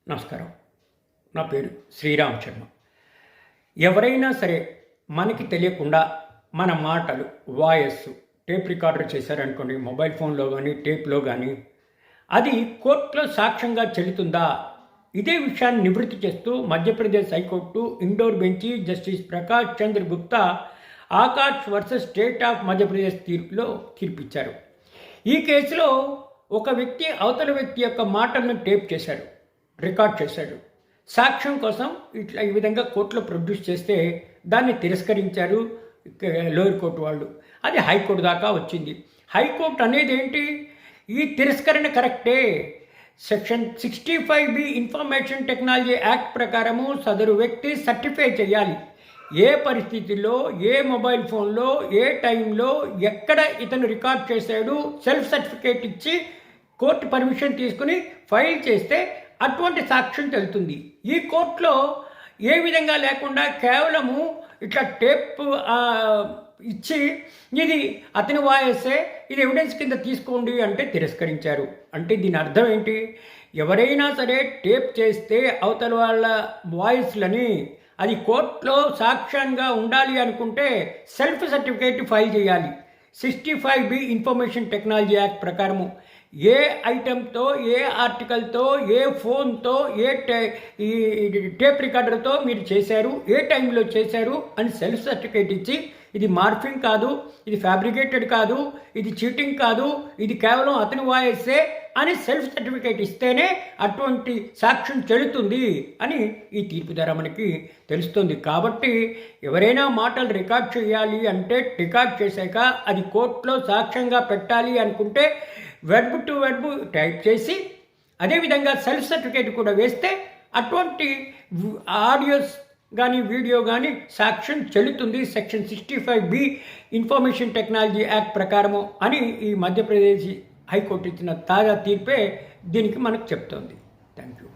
నమస్కారం. నా పేరు శ్రీరామ్ శర్మ. ఎవరైనా సరే మనకి తెలియకుండా మన మాటలు, వాయిస్ టేప్ రికార్డర్ చేశారనుకోండి, మొబైల్ ఫోన్లో కానీ టేప్లో కానీ, అది కోర్టులో సాక్ష్యంగా చెల్లుతుందా? ఇదే విషయాన్ని నివృత్తి చేస్తూ Madhya Pradesh high court Indore bench justice Prakash Chandra Gupta Aakash versus state of Madhya Pradesh తీర్పులో తీర్పిచ్చారు. ఈ కేసులో ఒక వ్యక్తి అవతల వ్యక్తి యొక్క మాటలను టేప్ చేశాడు, రికార్డ్ చేశాడు. సాక్ష్యం కోసం ఇట్లా ఈ విధంగా కోర్టులో ప్రొడ్యూస్ చేస్తే దాన్ని తిరస్కరించారు లోయర్ కోర్టు వాళ్ళు. అది హైకోర్టు దాకా వచ్చింది. హైకోర్టు అనేది ఏంటి? ఈ తిరస్కరణ కరెక్టే. Section 65B information technology act ప్రకారము సదరు వ్యక్తి సర్టిఫై చేయాలి. ఏ పరిస్థితుల్లో, ఏ మొబైల్ ఫోన్లో, ఏ టైంలో, ఎక్కడ ఇతను రికార్డ్ చేశాడు, సెల్ఫ్ సర్టిఫికేట్ ఇచ్చి కోర్టు పర్మిషన్ తీసుకుని ఫైల్ చేస్తే అటువంటి సాక్ష్యం తెలుస్తుంది. ఈ కోర్టులో ఏ విధంగా లేకుండా కేవలము ఇట్లా టేప్ ఇచ్చి ఇది అతని వాయిసే, ఇది ఎవిడెన్స్ కింద తీసుకోండి అంటే తిరస్కరించారు. అంటే దీని అర్థం ఏంటి? ఎవరైనా సరే టేప్ చేస్తే అవతల వాళ్ళ వాయిస్లని అది కోర్టులో సాక్ష్యంగా ఉండాలి అనుకుంటే సెల్ఫ్ సర్టిఫికేట్ ఫైల్ చేయాలి. 65B ఇన్ఫర్మేషన్ టెక్నాలజీ యాక్ట్ ప్రకారము ఏ ఐటెంతో, ఏ ఆర్టికల్తో, ఏ ఫోన్తో, ఈ టేప్ రికార్డర్తో మీరు చేశారు, ఏ టైంలో చేశారు అని సెల్ఫ్ సర్టిఫికేట్ ఇచ్చి ఇది మార్ఫింగ్ కాదు, ఇది ఫ్యాబ్రికేటెడ్ కాదు, ఇది చీటింగ్ కాదు, ఇది కేవలం అతని వాయిసే అని సెల్ఫ్ సర్టిఫికేట్ ఇస్తేనే అటువంటి సాక్ష్యం చెల్లుతుంది అని ఈ తీర్పు ద్వారా మనకి తెలుస్తుంది. కాబట్టి ఎవరైనా మాటలు రికార్డ్ చేయాలి అంటే రికార్డ్ చేశాక అది కోర్టులో సాక్ష్యంగా పెట్టాలి అనుకుంటే వెర్బ్ టు వెర్బ్ టైప్ చేసి అదేవిధంగా సెల్ఫ్ సర్టిఫికేట్ కూడా వేస్తే అటువంటి ఆడియోస్ కానీ వీడియో కానీ సాక్ష్యం చెల్లుతుంది section 65B information technology act ప్రకారము అని ఈ మధ్యప్రదేశ్ హైకోర్టు ఇచ్చిన తాజా తీర్పే దీనికి మనకు చెప్తోంది. Thank you.